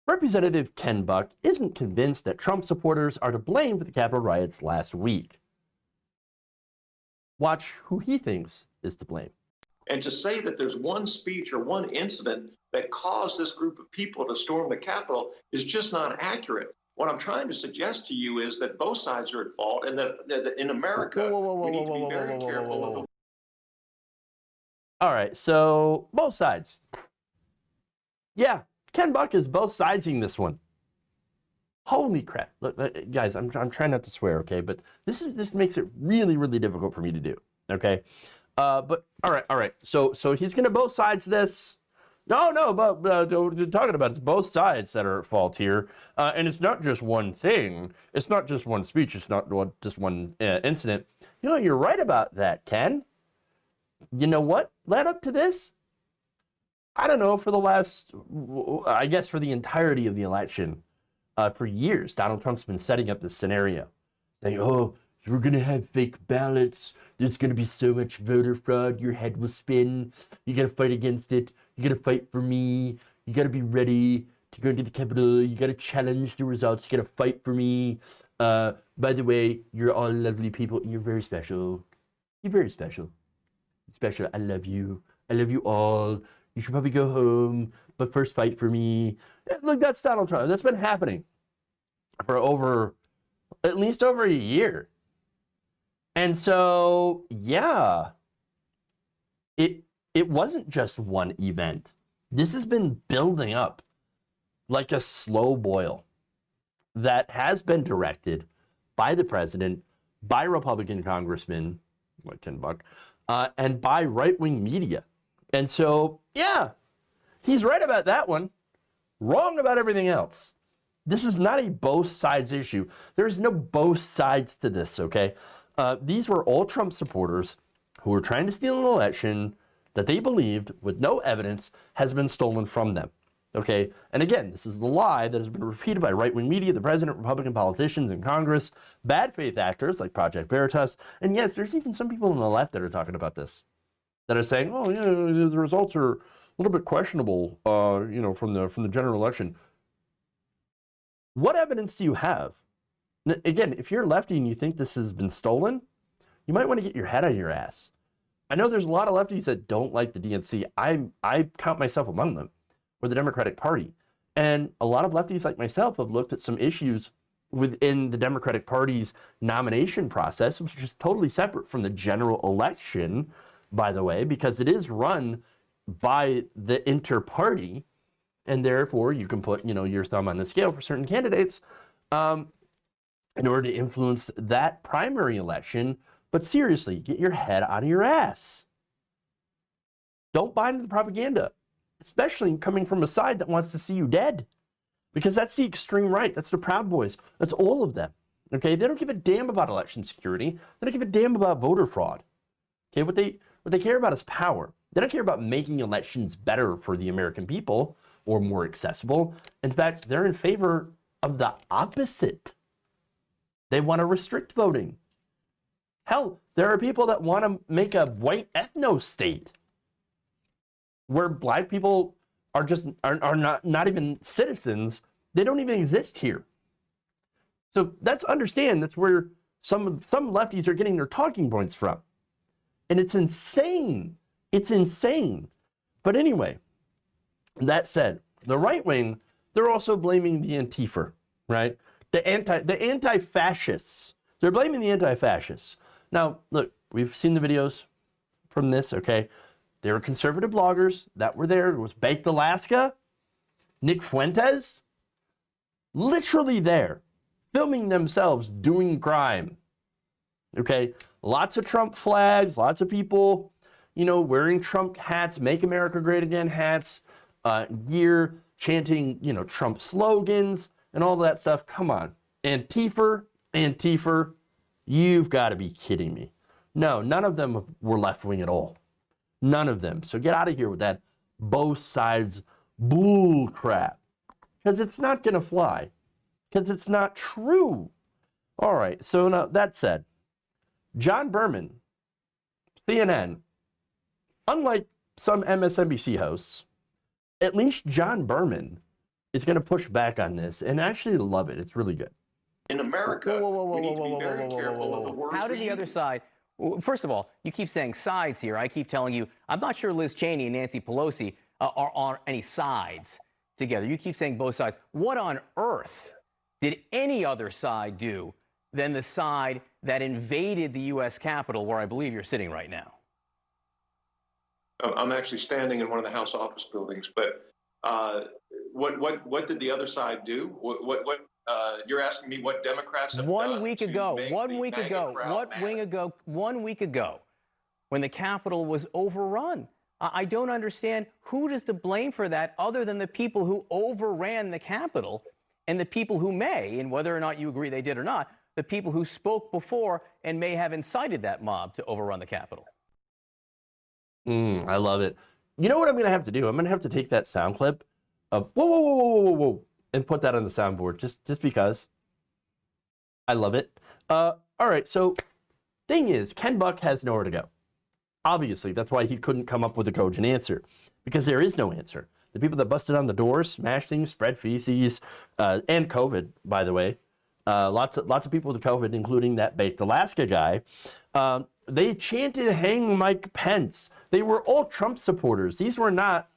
Representative Ken Buck isn't convinced that Trump supporters are to blame for the Capitol riots last week. Watch who he thinks is to blame. And to say that there's one speech or one incident that caused this group of people to storm the Capitol is just not accurate. What I'm trying to suggest to you is that both sides are at fault, and that in America, we need to be very careful. All right, so both sides. Yeah, Ken Buck is both sidesing this one. Holy crap. Look, guys, I'm trying not to swear, okay? But this makes it really, really difficult for me to do, okay? But all right. So he's going to both sides this. No, but we're talking about it's both sides that are at fault here. And it's not just one thing. It's not just one speech. It's not just one incident. You know, you're right about that, Ken. You know what led up to this? I don't know, for the last, I guess for the entirety of the election, for years, Donald Trump's been setting up this scenario. Saying, oh, we're going to have fake ballots. There's going to be so much voter fraud. Your head will spin. You got to fight against it. You got to fight for me. You got to be ready to go into the Capitol. You got to challenge the results. You got to fight for me. By the way, you're all lovely people. You're very special. You're very special. Special. I love you. I love you all. You should probably go home, but first fight for me. Look, that's Donald Trump. That's been happening for at least over a year. And so, yeah, it wasn't just one event. This has been building up like a slow boil that has been directed by the president, by Republican congressmen, like Ken Buck, and by right-wing media. And so, yeah, he's right about that one, wrong about everything else. This is not a both sides issue. There's no both sides to this, okay? These were all Trump supporters who were trying to steal an election that they believed, with no evidence, has been stolen from them, okay? And again, this is the lie that has been repeated by right-wing media, the president, Republican politicians in Congress, bad faith actors like Project Veritas, and yes, there's even some people on the left that are talking about this, that are saying, oh, yeah, the results are a little bit questionable, from the general election. What evidence do you have? Again, if you're lefty and you think this has been stolen, you might want to get your head out of your ass. I know there's a lot of lefties that don't like the DNC. I count myself among them, or the Democratic Party. And a lot of lefties like myself have looked at some issues within the Democratic Party's nomination process, which is totally separate from the general election, by the way, because it is run by the inter-party, and therefore you can put, your thumb on the scale for certain candidates in order to influence that primary election. But seriously, get your head out of your ass. Don't buy into the propaganda, especially coming from a side that wants to see you dead, because that's the extreme right. That's the Proud Boys. That's all of them. Okay, they don't give a damn about election security. They don't give a damn about voter fraud. Okay, what they care about is power. They don't care about making elections better for the American people or more accessible. In fact, they're in favor of the opposite. They want to restrict voting. Hell, there are people that want to make a white ethno-state where black people are not even citizens. They don't even exist here. So that's where some lefties are getting their talking points from. And it's insane. It's insane. But anyway, that said, the right wing, they're also blaming the Antifa, right? The anti-fascists. They're blaming the anti-fascists. Now, look, we've seen the videos from this, okay? There were conservative bloggers that were there. It was Baked Alaska, Nick Fuentes, literally there, filming themselves doing crime, okay? Lots of Trump flags, lots of people, wearing Trump hats, Make America Great Again hats, gear, chanting, Trump slogans and all that stuff. Come on. Antifa, you've got to be kidding me. No, none of them were left-wing at all. None of them. So get out of here with that both sides bull crap, because it's not going to fly, because it's not true. All right, so now that said, John Berman, CNN, unlike some MSNBC hosts, at least John Berman is going to push back on this and actually love it. It's really good. In America, we need to be very careful of the words How did we the other use. side? First of all, you keep saying sides here. I keep telling you, I'm not sure Liz Cheney and Nancy Pelosi are on any sides together. You keep saying both sides. What on earth did any other side do than the side that invaded the U.S. Capitol, where I believe you're sitting right now? I'm actually standing in one of the House office buildings, but what did the other side do? What you're asking me what Democrats have done 1 week to ago, make 1 the week MAGA ago, crowd mad? 1 week ago, when the Capitol was overrun. I don't understand who is to blame for that other than the people who overran the Capitol and the people who may, and whether or not you agree they did or not, the people who spoke before and may have incited that mob to overrun the Capitol. I love it. You know what I'm going to have to do? I'm going to have to take that sound clip of whoa, whoa, whoa, whoa, whoa, whoa, and put that on the soundboard just because. I love it. All right, so thing is, Ken Buck has nowhere to go. Obviously, that's why he couldn't come up with a cogent answer, because there is no answer. The people that busted on the doors, smashed things, spread feces, and COVID, by the way, lots of people with COVID, including that baked Alaska guy. They chanted "Hang Mike Pence." They were all Trump supporters. These were not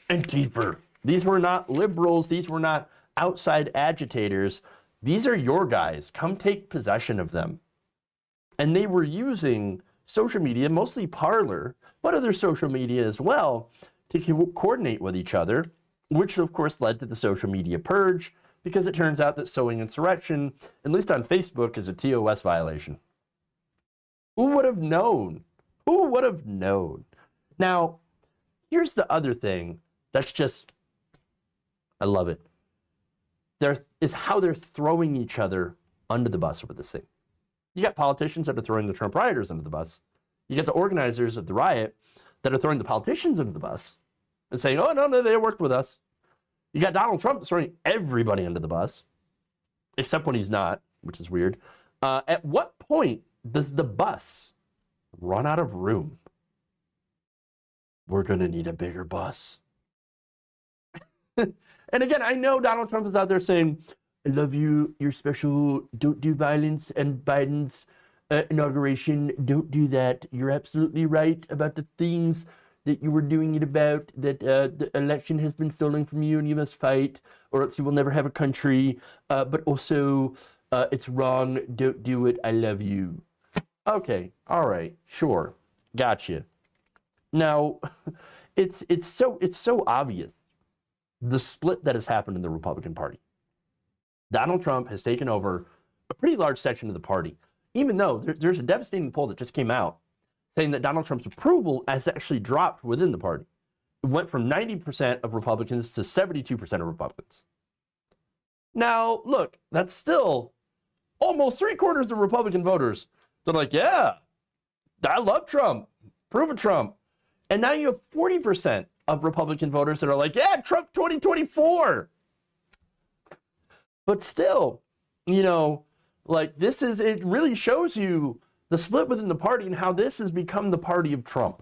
Antifa. These were not liberals. These were not outside agitators. These are your guys. Come take possession of them. And they were using social media, mostly Parler, but other social media as well, to coordinate with each other, which of course led to the social media purge, because it turns out that sowing insurrection, at least on Facebook, is a TOS violation. Who would have known? Who would have known? Now, here's the other thing that's just, I love it. There is how they're throwing each other under the bus with this thing. You got politicians that are throwing the Trump rioters under the bus. You got the organizers of the riot that are throwing the politicians under the bus and saying, oh, no, they worked with us. You got Donald Trump throwing everybody under the bus, except when he's not, which is weird. At what point does the bus run out of room? We're going to need a bigger bus. And again, I know Donald Trump is out there saying, I love you, you're special, don't do violence, and Biden's inauguration, don't do that. You're absolutely right about the things that you were doing it about, that the election has been stolen from you and you must fight, or else you will never have a country. But also, it's wrong, don't do it, I love you. Okay, all right, sure, gotcha. Now, it's so obvious, the split that has happened in the Republican Party. Donald Trump has taken over a pretty large section of the party, even though there's a devastating poll that just came out saying that Donald Trump's approval has actually dropped within the party. It went from 90% of Republicans to 72% of Republicans. Now, look, that's still almost 3/4 of Republican voters. They're like, yeah, I love Trump, prove it Trump. And now you have 40% of Republican voters that are like, yeah, Trump 2024. But still, you know, like it really shows you the split within the party and how this has become the party of Trump.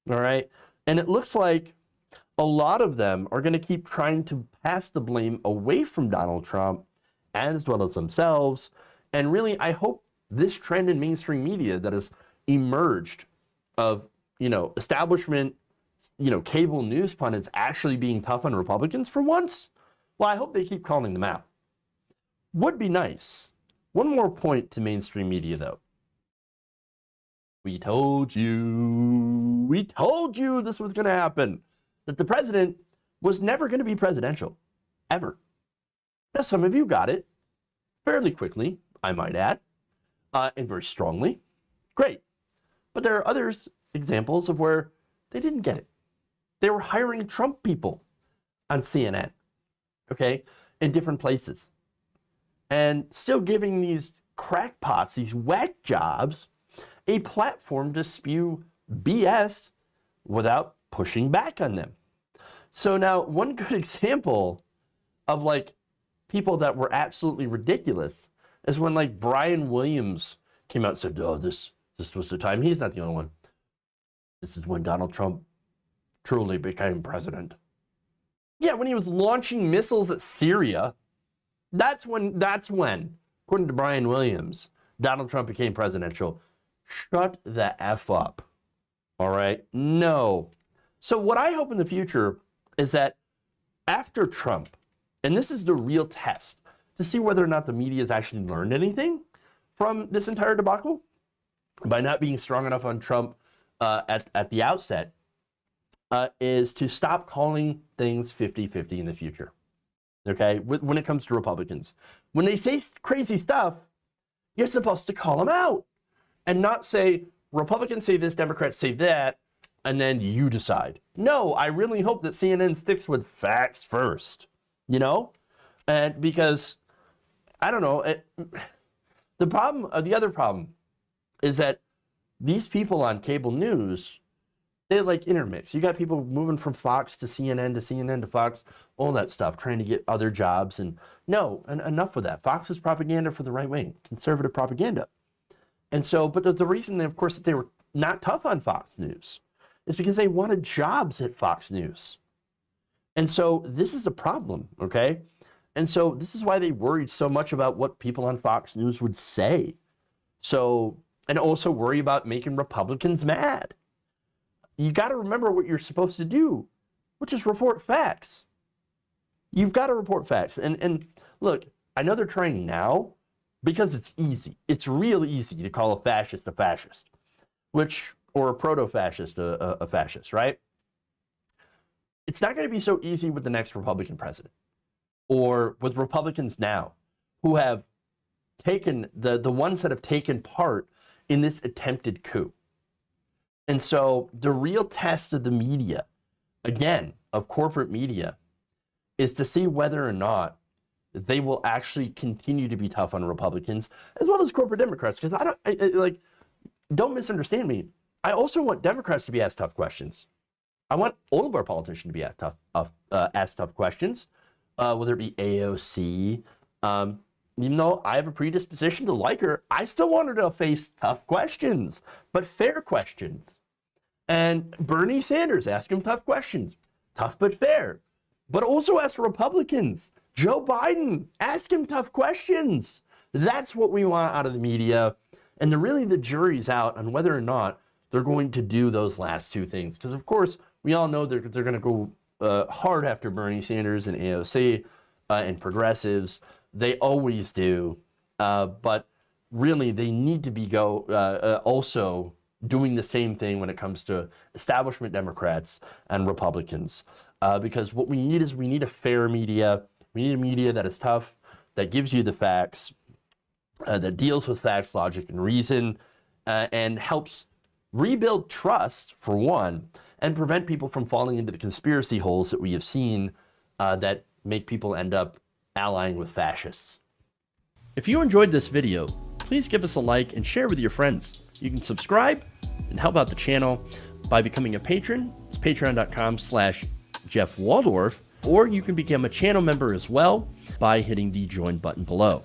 All right. And it looks like a lot of them are going to keep trying to pass the blame away from Donald Trump as well as themselves. And really, I hope this trend in mainstream media that has emerged of, establishment, cable news pundits actually being tough on Republicans for once. Well, I hope they keep calling them out. Would be nice. One more point to mainstream media, though. We told you this was going to happen, that the president was never going to be presidential, ever. Now, some of you got it fairly quickly, I might add, and very strongly. Great. But there are others, examples of where they didn't get it. They were hiring Trump people on CNN, okay, in different places, and still giving these crackpots, these whack jobs, a platform to spew BS without pushing back on them. So now, one good example of people that were absolutely ridiculous is when Brian Williams came out and said, oh, this was the time. He's not the only one. This is when Donald Trump truly became president. Yeah, when he was launching missiles at Syria, that's when, according to Brian Williams, Donald Trump became presidential. Shut the F up. All right? No. So what I hope in the future is that after Trump, and this is the real test to see whether or not the media has actually learned anything from this entire debacle by not being strong enough on Trump at the outset, is to stop calling things 50-50 in the future. Okay? When it comes to Republicans. When they say crazy stuff, you're supposed to call them out and not say, Republicans say this, Democrats say that, and then you decide. No, I really hope that CNN sticks with facts first, you know? And because, I don't know, the other problem is that these people on cable news, they like intermix. You got people moving from Fox to CNN to CNN to Fox, all that stuff, trying to get other jobs. And no, enough of that. Fox is propaganda for the right wing, conservative propaganda. And so, but the reason, of course, that they were not tough on Fox News is because they wanted jobs at Fox News. And so this is a problem, okay? And so this is why they worried so much about what people on Fox News would say. So, and also worry about making Republicans mad. You got to remember what you're supposed to do, which is report facts. You've got to report facts. And look, I know they're trying now because it's easy. It's real easy to call a fascist, or a proto-fascist a fascist, right? It's not going to be so easy with the next Republican president or with Republicans now who have taken, the ones that have taken part in this attempted coup. And so the real test of the media, again, of corporate media, is to see whether or not they will actually continue to be tough on Republicans as well as corporate Democrats. Because don't misunderstand me. I also want Democrats to be asked tough questions. I want all of our politicians to be asked tough questions, whether it be AOC. Even though I have a predisposition to like her, I still want her to face tough questions, but fair questions. And Bernie Sanders, ask him tough questions, tough but fair. But also ask Republicans. Joe Biden, ask him tough questions. That's what we want out of the media. And the jury's out on whether or not they're going to do those last two things. Because, of course, we all know they're going to go hard after Bernie Sanders and AOC and progressives. They always do. But really, they need to be also doing the same thing when it comes to establishment Democrats and Republicans. Because what we need is a fair media. We need a media that is tough, that gives you the facts, that deals with facts, logic, and reason, and helps rebuild trust, for one, and prevent people from falling into the conspiracy holes that we have seen that make people end up allying with fascists. If you enjoyed this video, please give us a like and share with your friends. You can subscribe and help out the channel by becoming a patron. It's patreon.com/Jeff Waldorf, or you can become a channel member as well by hitting the join button below.